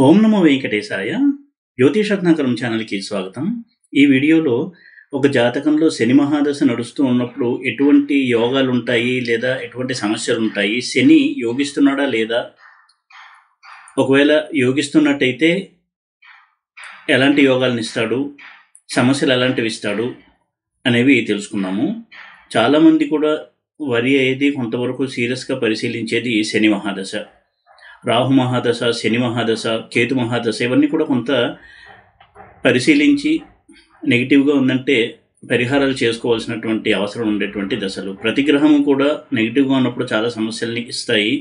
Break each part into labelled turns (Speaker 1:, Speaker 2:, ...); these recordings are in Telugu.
Speaker 1: ఓం నమో వెంకటేశాయ. జ్యోతిషరత్నాకరం ఛానల్‌కి స్వాగతం. ఈ వీడియోలో ఒక జాతకంలో శని మహాదశ నడుస్తూ ఉన్నప్పుడు ఎటువంటి యోగాలుంటాయి లేదా ఎటువంటి సమస్యలుంటాయి? శని యోగిస్తున్నాడా లేదా? ఒకవేళ యోగిస్తున్నట్టయితే ఎలాంటి యోగాలనిస్తాడు? సమస్యలు ఎలాంటివి ఇస్తాడు? అనేవి తెలుసుకుందాము. చాలామంది కూడా వరి అయ్యేది కొంతవరకు సీరియస్‌గా పరిశీలించేది శని మహాదశ. రాహు మహాదశ, శని మహాదశ, కేతు మహాదశ ఇవన్నీ కూడా కొంత పరిశీలించి నెగిటివ్గా ఉందంటే పరిహారాలు చేసుకోవాల్సినటువంటి అవసరం ఉండేటువంటి దశలు. ప్రతి గ్రహము కూడా నెగిటివ్గా ఉన్నప్పుడు చాలా సమస్యల్ని ఇస్తాయి.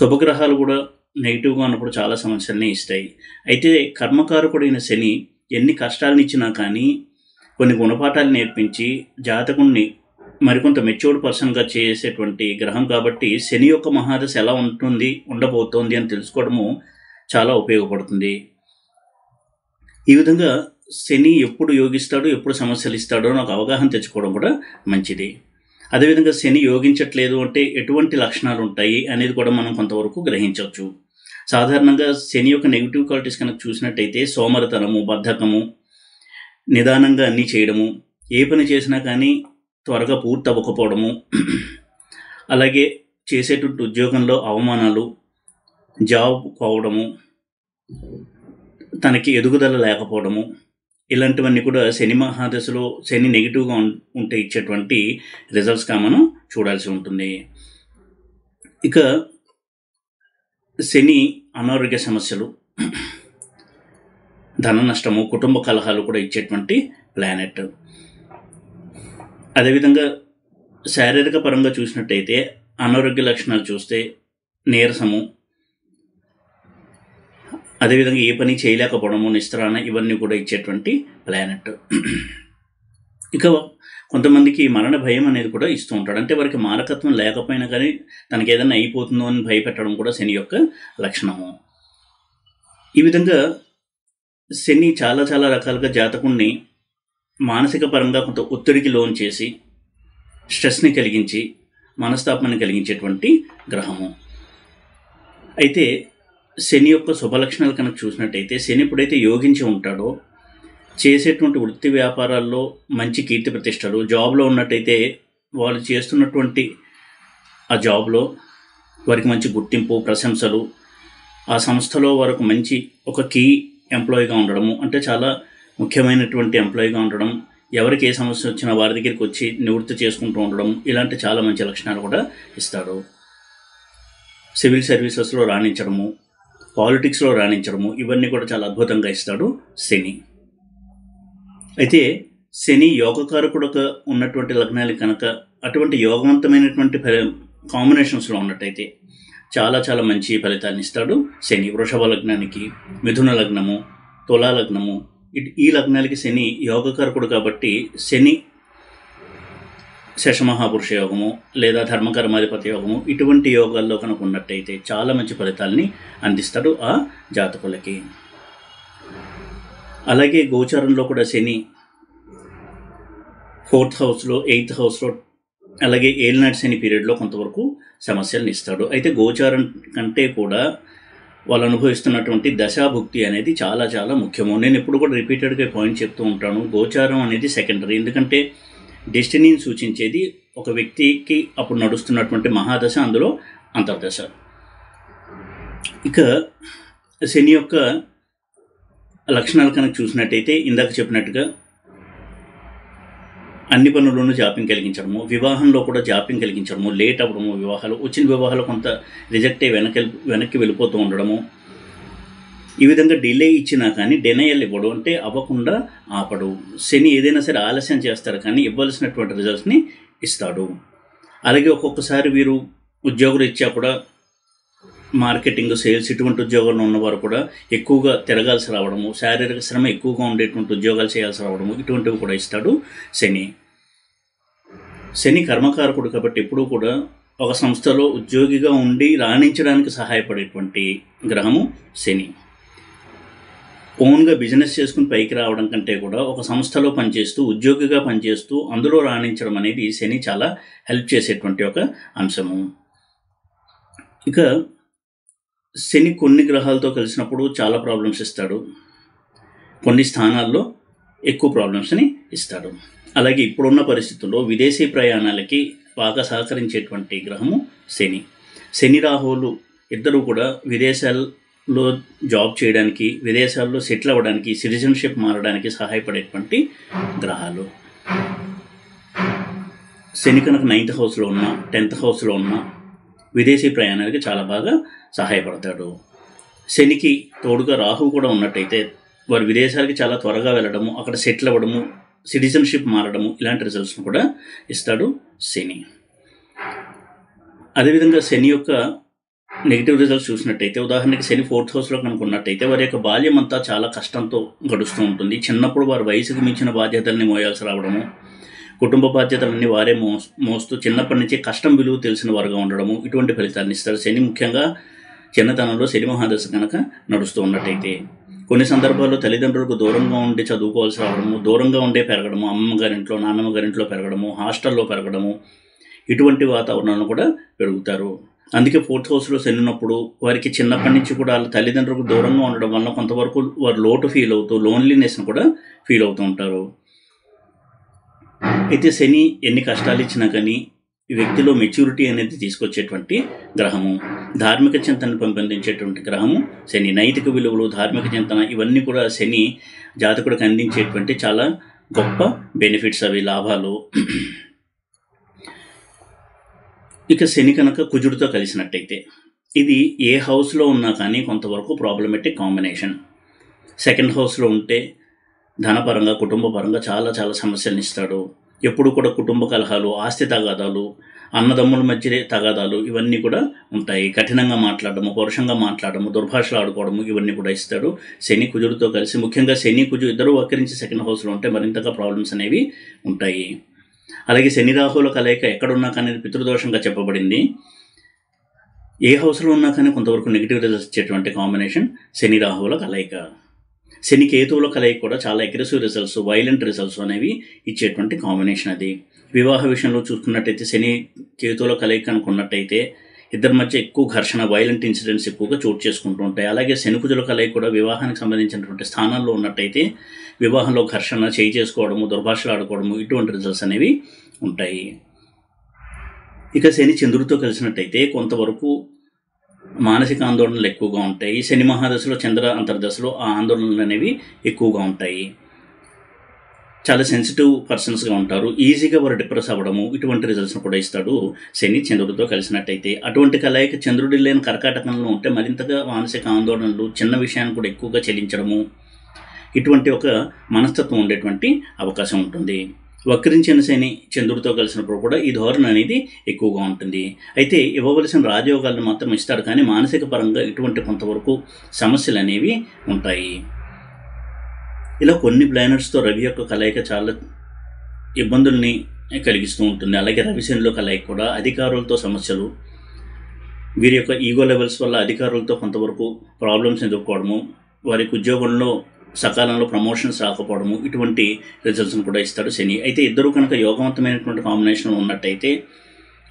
Speaker 1: శుభగ్రహాలు కూడా నెగిటివ్గా ఉన్నప్పుడు చాలా సమస్యల్ని ఇస్తాయి. అయితే కర్మకారకుడైన శని ఎన్ని కష్టాలను ఇచ్చినా కానీ కొన్ని గుణపాఠాలు నేర్పించి జాతకుణ్ణి మరికొంత మెచ్యూర్డ్ పర్సన్గా చేసేటువంటి గ్రహం కాబట్టి శని యొక్క మహాదశ ఎలా ఉండబోతోంది అని తెలుసుకోవడము చాలా ఉపయోగపడుతుంది. ఈ విధంగా శని ఎప్పుడు యోగిస్తాడు, ఎప్పుడు సమస్యలు ఇస్తాడో నాకు అవగాహన తెచ్చుకోవడం కూడా మంచిది. అదేవిధంగా శని యోగించట్లేదు అంటే ఎటువంటి లక్షణాలు ఉంటాయి అనేది కూడా మనం కొంతవరకు గ్రహించవచ్చు. సాధారణంగా శని యొక్క నెగిటివ్ క్వాలిటీస్ కనుక చూసినట్టయితే సోమరితనము, బద్ధకము, నిదానంగా అన్నీ చేయడము, ఏ పని చేసినా కానీ త్వరగా పూర్తి అవ్వకపోవడము, అలాగే చేసేటువంటి ఉద్యోగంలో అవమానాలు, జాబ్ పోవడము, తనకి ఎదుగుదల లేకపోవడము, ఇలాంటివన్నీ కూడా శని మహాదశలో శని నెగిటివ్గా ఉంటే ఇచ్చేటువంటి రిజల్ట్స్గా మనం చూడాల్సి ఉంటుంది. ఇక శని అనారోగ్య సమస్యలు, ధన నష్టము, కుటుంబ కలహాలు కూడా ఇచ్చేటువంటి ప్లానెట్. అదేవిధంగా శారీరక పరంగా చూసినట్టయితే అనారోగ్య లక్షణాలు చూస్తే నీరసము, అదేవిధంగా ఏ పని చేయలేకపోవడము, నిస్త్రాణ ఇవన్నీ కూడా ఇచ్చేటువంటి ప్లానెట్. ఇక కొంతమందికి మరణ భయం అనేది కూడా ఇస్తూ ఉంటాడు. అంటే వారికి మారకత్వం లేకపోయినా కానీ తనకి ఏదైనా అయిపోతుందో అని భయపెట్టడం కూడా శని యొక్క లక్షణము. ఈ విధంగా శని చాలా చాలా రకాలుగా జాతకుణ్ణి మానసిక పరంగా కొంత ఒత్తిడికి లోన్ చేసి స్ట్రెస్ని కలిగించి మనస్తాపాన్ని కలిగించేటువంటి గ్రహము. అయితే శని యొక్క శుభలక్షణాలు కనుక చూసినట్టయితే శని ఎప్పుడైతే యోగించి ఉంటాడో చేసేటువంటి వృత్తి వ్యాపారాల్లో మంచి కీర్తి ప్రతిష్టలు, జాబ్లో ఉన్నట్టయితే వాళ్ళు చేస్తున్నటువంటి ఆ జాబ్లో వారికి మంచి గుర్తింపు, ప్రశంసలు, ఆ సంస్థలో వరకు మంచి ఒక కీ ఎంప్లాయీగా ఉండడము, అంటే చాలా ముఖ్యమైనటువంటి ఎంప్లాయీగా ఉండడం, ఎవరికి ఏ సమస్య వచ్చినా వారి దగ్గరికి వచ్చి నివృత్తి చేసుకుంటూ ఉండడం, ఇలాంటి చాలా మంచి లక్షణాలు కూడా ఇస్తాడు. సివిల్ సర్వీసెస్లో రాణించడము, పాలిటిక్స్లో రాణించడము, ఇవన్నీ కూడా చాలా అద్భుతంగా ఇస్తాడు శని. అయితే శని యోగకారకుడుగా ఉన్నటువంటి లగ్నాలు కనుక అటువంటి యోగవంతమైనటువంటి కాంబినేషన్స్లో ఉన్నట్టయితే చాలా చాలా మంచి ఫలితాన్ని ఇస్తాడు శని. వృషభ లగ్నానికి, మిథున లగ్నము, తులా లగ్నము, ఈ లగ్నాలకి శని యోగకారకుడు కాబట్టి శని శశమహాపురుష యోగము లేదా ధర్మకర్మాధిపతి యోగము ఇటువంటి యోగాల్లో కనుక ఉన్నట్టయితే చాలా మంచి ఫలితాలని అందిస్తాడు ఆ జాతకులకి. అలాగే గోచారంలో కూడా శని 4th హౌస్లో, 8th హౌస్లో, అలాగే ఏలినాటి శని పీరియడ్లో కొంతవరకు సమస్యలను ఇస్తాడు. అయితే గోచారం కంటే కూడా వాళ్ళు అనుభవిస్తున్నటువంటి దశాభుక్తి అనేది చాలా చాలా ముఖ్యము. నేను ఎప్పుడు కూడా రిపీటెడ్గా పాయింట్ చెప్తూ ఉంటాను, గోచారం అనేది సెకండరీ. ఎందుకంటే డెస్టినీని సూచించేది ఒక వ్యక్తికి అప్పుడు నడుస్తున్నటువంటి మహాదశ, అందులో అంతర్దశ. ఇక శని యొక్క లక్షణాలు కనుక చూసినట్టయితే ఇందాక చెప్పినట్టుగా అన్ని పనుల్లోనూ జాప్యం కలిగించడము, వివాహంలో కూడా జాప్యం కలిగించడము, లేట్ అవ్వడము, వివాహాలు వచ్చిన వివాహాలు కొంత రిజెక్ట్ అయ్యి వెనక్కి వెళ్ళిపోతూ ఉండడము, ఈ విధంగా డిలే ఇచ్చినా కానీ డెనయల్ ఇవ్వడు, అంటే అవ్వకుండా ఆపడు. శని ఏదైనా సరే ఆలస్యం చేస్తారు కానీ ఇవ్వాల్సినటువంటి రిజల్ట్స్ని ఇస్తాడు. అలాగే ఒక్కొక్కసారి వీరు ఉద్యోగులు ఇచ్చా కూడా మార్కెటింగ్, సేల్స్ ఇటువంటి ఉద్యోగాల్లో ఉన్నవారు కూడా ఎక్కువగా తిరగాల్సి రావడము, శారీరక శ్రమ ఎక్కువగా ఉండేటువంటి ఉద్యోగాలు చేయాల్సి రావడము, ఇటువంటివి కూడా ఇస్తాడు శని. శని కర్మకారకుడు కాబట్టి ఎప్పుడూ కూడా ఒక సంస్థలో ఉద్యోగిగా ఉండి రాణించడానికి సహాయపడేటువంటి గ్రహము శని. ఓన్గా బిజినెస్ చేసుకుని పైకి రావడం కంటే కూడా ఒక సంస్థలో పనిచేస్తూ ఉద్యోగిగా పనిచేస్తూ అందులో రాణించడం అనేది శని చాలా హెల్ప్ చేసేటువంటి ఒక అంశము. ఇక శని కొన్ని గ్రహాలతో కలిసినప్పుడు చాలా ప్రాబ్లమ్స్ ఇస్తాడు, కొన్ని స్థానాల్లో ఎక్కువ ప్రాబ్లమ్స్ని ఇస్తాడు. అలాగే ఇప్పుడున్న పరిస్థితుల్లో విదేశీ ప్రయాణాలకి బాగా సహకరించేటువంటి గ్రహము శని. శని రాహువులు ఇద్దరు కూడా విదేశాల్లో జాబ్ చేయడానికి, విదేశాల్లో సెటిల్ అవ్వడానికి, సిటిజన్షిప్ మారడానికి సహాయపడేటువంటి గ్రహాలు. శని కనుక 9th హౌస్లో ఉన్న, 10th హౌస్లో ఉన్న విదేశీ ప్రయాణాలకి చాలా బాగా సహాయపడతాడు. శనికి తోడుగా రాహువు కూడా ఉన్నట్టయితే వారు విదేశాలకి చాలా త్వరగా వెళ్ళడము, అక్కడ సెటిల్ అవ్వడము, సిటిజన్షిప్ మారడము, ఇలాంటి రిజల్ట్స్ను కూడా ఇస్తాడు శని. అదేవిధంగా శని యొక్క నెగిటివ్ రిజల్ట్స్ చూసినట్టయితే, ఉదాహరణకి శని 4th హౌస్లో కనుక ఉన్నట్టయితే వారి యొక్క బాల్యం అంతా చాలా కష్టంతో గడుస్తూ ఉంటుంది. చిన్నప్పుడు వారు వయసుకు మించిన బాధ్యతల్ని మోయాల్సి రావడము, కుటుంబ బాధ్యతలన్నీ వారే మోస్తూ చిన్నప్పటి నుంచి కష్టం విలువ తెలిసిన వారుగా ఉండడము, ఇటువంటి ఫలితాన్ని ఇస్తారు శని. ముఖ్యంగా చిన్నతనంలో శని మహాదశ కనుక నడుస్తూ ఉన్నట్టయితే కొన్ని సందర్భాల్లో తల్లిదండ్రులకు దూరంగా ఉండి చదువుకోవాల్సి రావడము, దూరంగా ఉండే పెరగడము, అమ్మమ్మ గారింట్లో, నాన్నమ్మ గారింట్లో పెరగడము, హాస్టల్లో పెరగడము, ఇటువంటి వాతావరణంలో కూడా పెరుగుతారు. అందుకే 4th హౌస్లో శని ఉన్నప్పుడు వారికి చిన్నప్పటి నుంచి కూడా వాళ్ళ తల్లిదండ్రులకు దూరంగా ఉండడం వల్ల కొంతవరకు వారు లోటు ఫీల్ అవుతూ, లోన్లీనెస్ని కూడా ఫీల్ అవుతూ ఉంటారు. అయితే శని ఎన్ని కష్టాలు ఇచ్చినా కానీ ఈ వ్యక్తిలో మెచ్యూరిటీ అనేది తీసుకొచ్చేటువంటి గ్రహము, ధార్మిక చింతనను పెంపొందించేటువంటి గ్రహము శని. నైతిక విలువలు, ధార్మిక చింతన, ఇవన్నీ కూడా శని జాతకుడికి అందించేటువంటి చాలా గొప్ప బెనిఫిట్స్, అవి లాభాలు. ఇక శని కనుక కుజుడితో కలిసినట్టయితే ఇది ఏ హౌస్లో ఉన్నా కానీ కొంతవరకు ప్రాబ్లమెటిక్ కాంబినేషన్. 2nd హౌస్లో ఉంటే ధనపరంగా, కుటుంబ పరంగా చాలా చాలా సమస్యలను ఇస్తాడు. ఎప్పుడు కూడా కుటుంబ కలహాలు, ఆస్తి తగాదాలు, అన్నదమ్ముల మధ్య తగాదాలు, ఇవన్నీ కూడా ఉంటాయి. కఠినంగా మాట్లాడడము, పరుషంగా మాట్లాడడము, దుర్భాషలు ఆడుకోవడము, ఇవన్నీ కూడా ఇస్తాడు శని కుజుడితో కలిసి. ముఖ్యంగా శని కుజు ఇద్దరు వక్రించి 2nd హౌస్లో ఉంటే మరింతగా ప్రాబ్లమ్స్ అనేవి ఉంటాయి. అలాగే శని రాహువుల కలయిక ఎక్కడున్నా కానీ పితృదోషంగా చెప్పబడింది. ఏ హౌస్లో ఉన్నా కానీ కొంతవరకు నెగిటివ్ రిజల్ట్స్ ఇచ్చేటువంటి కాంబినేషన్ శని రాహువుల కలయిక. శని కేతువుల కలయిక కూడా చాలా అగ్రెసివ్ రిజల్ట్స్, వైలెంట్ రిజల్ట్స్ అనేవి ఇచ్చేటువంటి కాంబినేషన్ అది. వివాహ విషయంలో చూసుకున్నట్టయితే శని కేతువుల కలయిక అనుకున్నట్టయితే ఇద్దరి మధ్య ఎక్కువ ఘర్షణ, వైలెంట్ ఇన్సిడెంట్స్ ఎక్కువగా చోటు చేసుకుంటూ ఉంటాయి. అలాగే శని కుజుల కలయిక కూడా వివాహానికి సంబంధించినటువంటి స్థానాల్లో ఉన్నట్టయితే వివాహంలో ఘర్షణ, చేయి చేసుకోవడము, దుర్భాషలు ఆడుకోవడము, ఇటువంటి రిజల్ట్స్ అనేవి ఉంటాయి. ఇక శని చంద్రుడితో కలిసినట్టయితే కొంతవరకు మానసిక ఆందోళనలు ఎక్కువగా ఉంటాయి. శని మహాదశలో, చంద్ర అంతర్దశలో ఆ ఆందోళనలు అనేవి ఎక్కువగా ఉంటాయి. చాలా సెన్సిటివ్ పర్సన్స్గా ఉంటారు. ఈజీగా వారు డిప్రెస్ అవ్వడము, ఇటువంటి రిజల్ట్స్ను కూడా ఇస్తాడు శని చంద్రుడితో కలిసినట్టయితే. అటువంటి కలయిక చంద్రుడి లేని కర్కాటకంలో ఉంటే మరింతగా మానసిక ఆందోళనలు, చిన్న విషయాన్ని కూడా ఎక్కువగా చెల్లించడము, ఇటువంటి ఒక మనస్తత్వం ఉండేటువంటి అవకాశం ఉంటుంది. వక్రించిన శని చంద్రుడితో కలిసినప్పుడు కూడా ఈ ధోరణి అనేది ఎక్కువగా ఉంటుంది. అయితే ఇవ్వవలసిన రాజయోగాలను మాత్రం ఇస్తాడు, కానీ మానసిక పరంగా ఇటువంటి కొంతవరకు సమస్యలు అనేవి ఉంటాయి. ఇలా కొన్ని ప్లానెట్స్తో రవి యొక్క కలయిక చాలా ఇబ్బందుల్ని కలిగిస్తూ ఉంటుంది. అలాగే రవిశనిలో కలయిక కూడా అధికారులతో సమస్యలు, వీరి యొక్క ఈగో లెవెల్స్ వల్ల అధికారులతో కొంతవరకు ప్రాబ్లమ్స్ ఎదుర్కోవడము, వారికి ఉద్యోగంలో సకాలంలో ప్రమోషన్స్ రాకపోవడము, ఇటువంటి రిజల్ట్స్ను కూడా ఇస్తాడు శని. అయితే ఇద్దరు కనుక యోగవంతమైనటువంటి కాంబినేషన్లో ఉన్నట్టయితే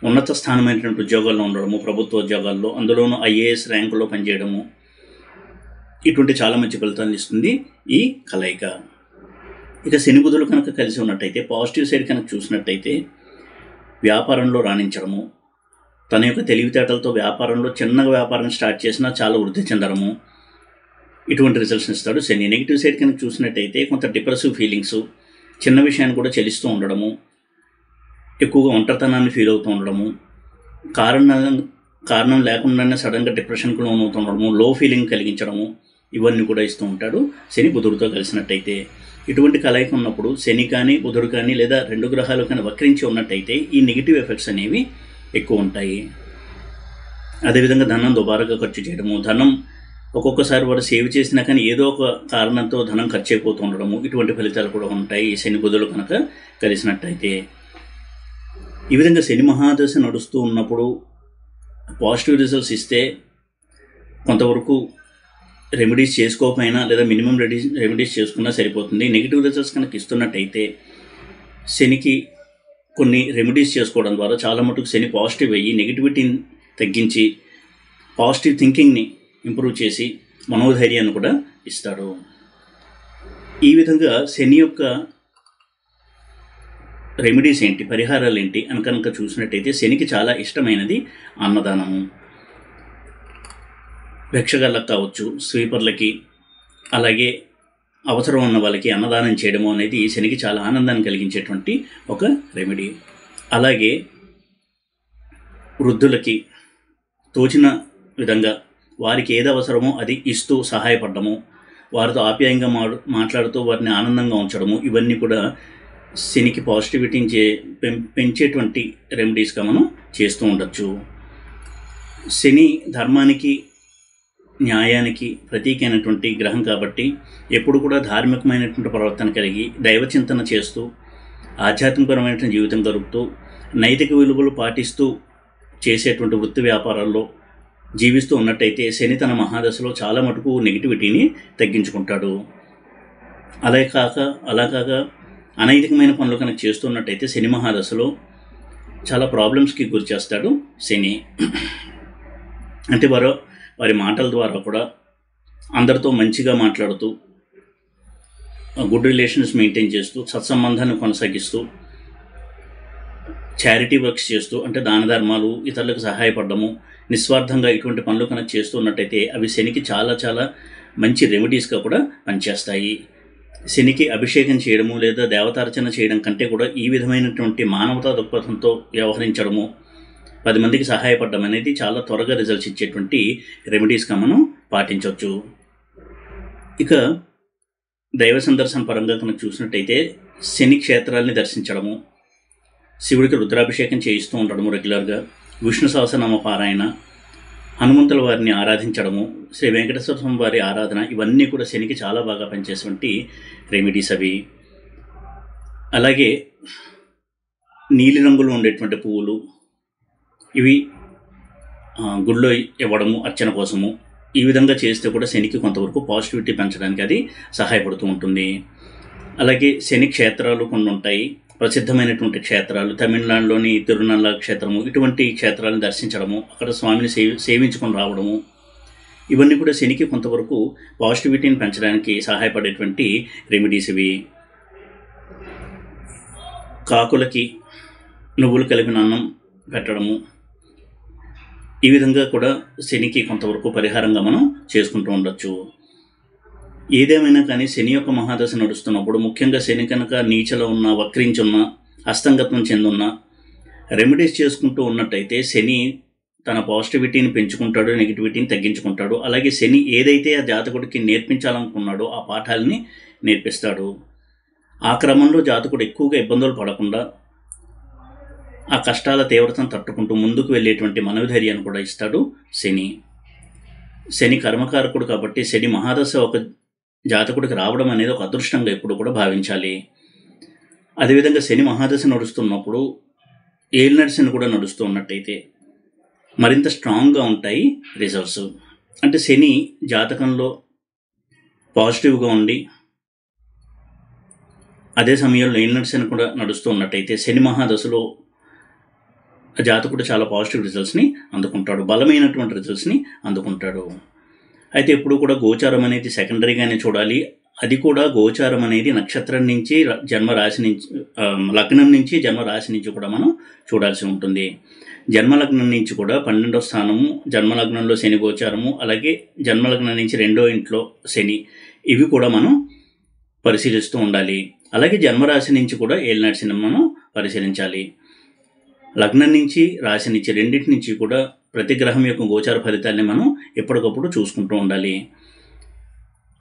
Speaker 1: ఉన్నత స్థానమైనటువంటి ఉద్యోగాల్లో ఉండడము, ప్రభుత్వ ఉద్యోగాల్లో, అందులోనూ IAS ర్యాంకుల్లో పనిచేయడము, ఇటువంటి చాలా మంచి ఫలితాలను ఇస్తుంది ఈ కలయిక. ఇక శని బుధులు కనుక కలిసి ఉన్నట్టయితే పాజిటివ్ సైడ్ కనుక చూసినట్టయితే వ్యాపారంలో రాణించడము, తన యొక్క తెలివితేటలతో వ్యాపారంలో చిన్నగా వ్యాపారం స్టార్ట్ చేసినా చాలా వృద్ధి చెందడము, ఇటువంటి రిజల్ట్స్ ఇస్తాడు శని. నెగిటివ్ సైడ్ కనుక చూసినట్టయితే కొంత డిప్రెసివ్ ఫీలింగ్స్, చిన్న విషయాన్ని కూడా చెల్లిస్తూ ఉండడము, ఎక్కువగా ఒంటరితనాన్ని ఫీల్ అవుతూ ఉండడము, కారణం లేకుండానే సడన్గా డిప్రెషన్కు లోనవుతూ ఉండడము, లో ఫీలింగ్ కలిగించడము, ఇవన్నీ కూడా ఇస్తూ ఉంటాడు శని బుధుడితో కలిసినట్టయితే. ఇటువంటి కలయిక ఉన్నప్పుడు శని కానీ, బుధుడు కానీ, లేదా రెండు గ్రహాలు కానీ వక్రించి ఉన్నట్టయితే ఈ నెగిటివ్ ఎఫెక్ట్స్ అనేవి ఎక్కువ ఉంటాయి. అదేవిధంగా ధనం దుబారాగా ఖర్చు చేయడము, ధనం ఒక్కొక్కసారి వాడు సేవ్ చేసినా కానీ ఏదో ఒక కారణంతో ధనం ఖర్చు అయిపోతూ ఉండడము, ఇటువంటి ఫలితాలు కూడా ఉంటాయి ఈ శని బుధులు కనుక కలిసినట్టయితే. ఈ విధంగా శని మహాదశ నడుస్తూ ఉన్నప్పుడు పాజిటివ్ రిజల్ట్స్ ఇస్తే కొంతవరకు రెమెడీస్ చేసుకోకపోయినా లేదా మినిమం రెమెడీస్ చేసుకున్నా సరిపోతుంది. నెగిటివ్ రిజల్ట్స్ కనుక ఇస్తున్నట్టయితే శనికి కొన్ని రెమెడీస్ చేసుకోవడం ద్వారా చాలా మటుకు శని పాజిటివ్ అయ్యి నెగిటివిటీని తగ్గించి పాజిటివ్ థింకింగ్ని ఇంప్రూవ్ చేసి మనోధైర్యాన్ని కూడా ఇస్తాడు. ఈ విధంగా శని యొక్క రెమెడీస్ ఏంటి, పరిహారాలు ఏంటి అని కనుక చూసినట్టయితే శనికి చాలా ఇష్టమైనది అన్నదానము. భిక్షగాళ్ళకి కావచ్చు, స్వీపర్లకి, అలాగే అవసరం ఉన్న వాళ్ళకి అన్నదానం చేయడము అనేది శనికి చాలా ఆనందాన్ని కలిగించేటువంటి ఒక రెమెడీ. అలాగే వృద్ధులకి తోచిన విధంగా వారికి ఏది అవసరమో అది ఇస్తూ సహాయపడము, వారితో ఆప్యాయంగా మాట్లాడుతూ వారిని ఆనందంగా ఉంచడము, ఇవన్నీ కూడా శనికి పాజిటివిటీని పెంచేటువంటి రెమెడీస్గా మనం చేస్తూ ఉండొచ్చు. శని ధర్మానికి, న్యాయానికి ప్రతీకైనటువంటి గ్రహం కాబట్టి ఎప్పుడు కూడా ధార్మికమైనటువంటి ప్రవర్తన కలిగి దైవచింతన చేస్తూ ఆధ్యాత్మికపరమైనటువంటి జీవితం గడుపుతూ నైతిక విలువలు పాటిస్తూ చేసేటువంటి వృత్తి వ్యాపారాల్లో జీవిస్తూ ఉన్నట్టయితే శని తన మహాదశలో చాలా మటుకు నెగిటివిటీని తగ్గించుకుంటాడు. అలా కాక అనైతికమైన పనులు కనుక చేస్తున్నట్టయితే శని మహాదశలో చాలా ప్రాబ్లమ్స్కి గురి చేస్తాడు శని. అంటే వారి మాటల ద్వారా కూడా అందరితో మంచిగా మాట్లాడుతూ గుడ్ రిలేషన్స్ మెయింటైన్ చేస్తూ సత్సంబంధాన్ని కొనసాగిస్తూ చారిటీ వర్క్స్ చేస్తూ, అంటే దాన ధర్మాలు, ఇతరులకు సహాయపడము, నిస్వార్థంగా ఇటువంటి పనులు కనుక చేస్తున్నట్టయితే అవి శనికి చాలా చాలా మంచి రెమెడీస్గా కూడా పనిచేస్తాయి. శనికి అభిషేకం చేయడము లేదా దేవతార్చన చేయడం కంటే కూడా ఈ విధమైనటువంటి మానవతా దృక్పథంతో వ్యవహరించడము, 10 మందికి సహాయపడడం అనేది చాలా త్వరగా రిజల్ట్స్ ఇచ్చేటువంటి రెమెడీస్గా మనం పాటించవచ్చు. ఇక దైవ సందర్శన పరంగా కనుక చూసినట్టయితే శని క్షేత్రాల్ని దర్శించడము, శివుడికి రుద్రాభిషేకం చేయిస్తూ ఉండడము రెగ్యులర్గా, విష్ణు సహస్రనామ పారాయణ, హనుమంతుల వారిని ఆరాధించడము, శ్రీ వెంకటేశ్వర స్వామి వారి ఆరాధన, ఇవన్నీ కూడా శనికి చాలా బాగా పనిచేసేటువంటి రెమెడీస్ అవి. అలాగే నీలిరంగులో ఉండేటువంటి పువ్వులు ఇవి గుళ్ళో ఇవ్వడము అర్చన కోసము, ఈ విధంగా చేస్తే కూడా శనికి కొంతవరకు పాజిటివిటీ పెంచడానికి అది సహాయపడుతూ ఉంటుంది. అలాగే శని క్షేత్రాలు కొన్ని ఉంటాయి, ప్రసిద్ధమైనటువంటి క్షేత్రాలు, తమిళనాడులోని తిరునల్ల క్షేత్రము, ఇటువంటి క్షేత్రాలను దర్శించడము, అక్కడ స్వామిని సేవించుకొని రావడము, ఇవన్నీ కూడా శనికి కొంతవరకు పాజిటివిటీని పెంచడానికి సహాయపడేటువంటి రెమెడీస్ ఇవి. కాకులకి నువ్వులు కలిపిన అన్నం పెట్టడము, ఈ విధంగా కూడా శనికి కొంతవరకు పరిహారంగా మనం చేసుకుంటూ ఉండొచ్చు. ఏదేమైనా కానీ శని యొక్క మహాదశ నడుస్తున్నప్పుడు, ముఖ్యంగా శని కనుక నీచలో ఉన్న, వక్రించున్న, అస్తంగత్వం చెందున్న రెమెడీస్ చేసుకుంటూ ఉన్నట్టయితే శని తన పాజిటివిటీని పెంచుకుంటాడు, నెగిటివిటీని తగ్గించుకుంటాడు. అలాగే శని ఏదైతే ఆ జాతకుడికి నేర్పించాలనుకున్నాడో ఆ పాఠాలని నేర్పిస్తాడు. ఆ క్రమంలో జాతకుడు ఎక్కువగా ఇబ్బందులు పడకుండా ఆ కష్టాల తీవ్రతను తట్టుకుంటూ ముందుకు వెళ్ళేటువంటి మనోధైర్యాన్ని కూడా ఇస్తాడు శని. శని కర్మకారకుడు కాబట్టి శని మహాదశ ఒక జాతకుడికి రావడం అనేది ఒక అదృష్టంగా ఎప్పుడు కూడా భావించాలి. అదేవిధంగా శని మహాదశ నడుస్తున్నప్పుడు ఏలినాటి శని కూడా నడుస్తూ ఉన్నట్టయితే మరింత స్ట్రాంగ్గా ఉంటాయి రిజల్ట్స్. అంటే శని జాతకంలో పాజిటివ్గా ఉండి అదే సమయంలో ఏలినాటి శని కూడా నడుస్తూ ఉన్నట్టయితే శని మహాదశలో జాతకుడు చాలా పాజిటివ్ రిజల్ట్స్ని అందుకుంటాడు, బలమైనటువంటి రిజల్ట్స్ని అందుకుంటాడు. అయితే ఎప్పుడు కూడా గోచారం అనేది సెకండరీగానే చూడాలి. అది కూడా గోచారం అనేది నక్షత్రం నుంచి, జన్మరాశి నుంచి, లగ్నం నుంచి జన్మరాశి నుంచి కూడా మనం చూడాల్సి ఉంటుంది. జన్మలగ్నం నుంచి కూడా 12వ స్థానము, జన్మలగ్నంలో శని గోచారము, అలాగే జన్మలగ్నం నుంచి 2వ ఇంట్లో శని, ఇవి కూడా మనం పరిశీలిస్తూ ఉండాలి. అలాగే జన్మరాశి నుంచి కూడా ఏలినాటి శని మనం పరిశీలించాలి. లగ్నం నుంచి, రాశి నుంచి, రెండింటి నుంచి కూడా ప్రతి గ్రహం యొక్క గోచార ఫలితాన్ని మనం ఎప్పటికప్పుడు చూసుకుంటూ ఉండాలి.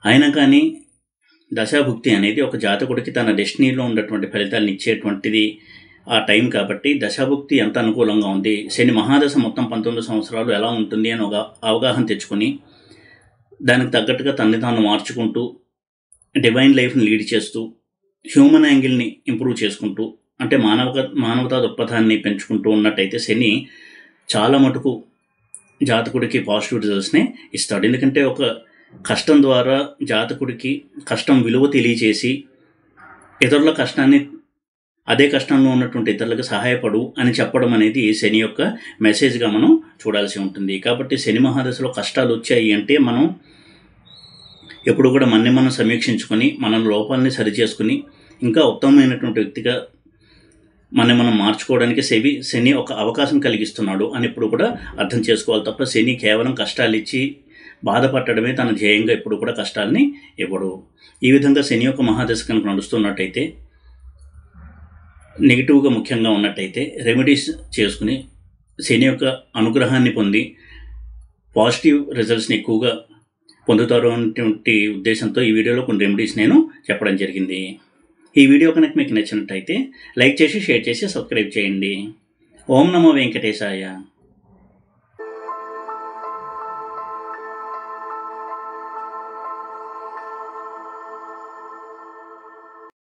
Speaker 1: అయినా కానీ దశాభుక్తి అనేది ఒక జాతకుడికి తన డెస్టినీలో ఉన్నటువంటి ఫలితాలను ఇచ్చేటువంటిది ఆ టైం కాబట్టి దశాభుక్తి ఎంత అనుకూలంగా ఉంది, శని మహాదశ మొత్తం 19 సంవత్సరాలు ఎలా ఉంటుంది అని ఒక అవగాహన తెచ్చుకొని దానికి తగ్గట్టుగా తనని తాను మార్చుకుంటూ డివైన్ లైఫ్ని లీడ్ చేస్తూ హ్యూమన్ యాంగిల్ని ఇంప్రూవ్ చేసుకుంటూ, అంటే మానవతా దృక్పథాన్ని పెంచుకుంటూ ఉన్నట్టయితే శని చాలా మటుకు జాతకుడికి పాజిటివ్ రిజల్ట్స్ని ఇస్తాడు. ఎందుకంటే ఒక కష్టం ద్వారా జాతకుడికి కష్టం విలువ తెలియచేసి ఇతరుల కష్టాన్ని, అదే కష్టంలో ఉన్నటువంటి ఇతరులకు సహాయపడు అని చెప్పడం అనేది శని యొక్క మెసేజ్గా మనం చూడాల్సి ఉంటుంది. కాబట్టి శని మహాదశలో కష్టాలు వచ్చాయి అంటే మనం ఎప్పుడు కూడా మనం సమీక్షించుకొని మన లోపాలని సరిచేసుకుని ఇంకా ఉత్తమమైనటువంటి వ్యక్తిగా మనం మార్చుకోవడానికి శని ఒక అవకాశం కలిగిస్తున్నాడు అని ఎప్పుడు కూడా అర్థం చేసుకోవాలి తప్ప శని కేవలం కష్టాలు ఇచ్చి బాధపడటమే తన ధ్యేయంగా ఎప్పుడు కూడా కష్టాలని ఇవ్వడు. ఈ విధంగా శని యొక్క మహాదశ కనుక నడుస్తున్నట్టయితే నెగిటివ్గా ముఖ్యంగా ఉన్నట్టయితే రెమెడీస్ చేసుకుని శని యొక్క అనుగ్రహాన్ని పొంది పాజిటివ్ రిజల్ట్స్ని ఎక్కువగా పొందుతారు అనేటువంటి ఉద్దేశంతో ఈ వీడియోలో కొన్ని రెమెడీస్ నేను చెప్పడం జరిగింది. ఈ వీడియో కనుక మీకు నచ్చినట్టయితే లైక్ చేసి షేర్ చేసి సబ్స్క్రైబ్ చేయండి. ఓం నమో వెంకటేశాయ.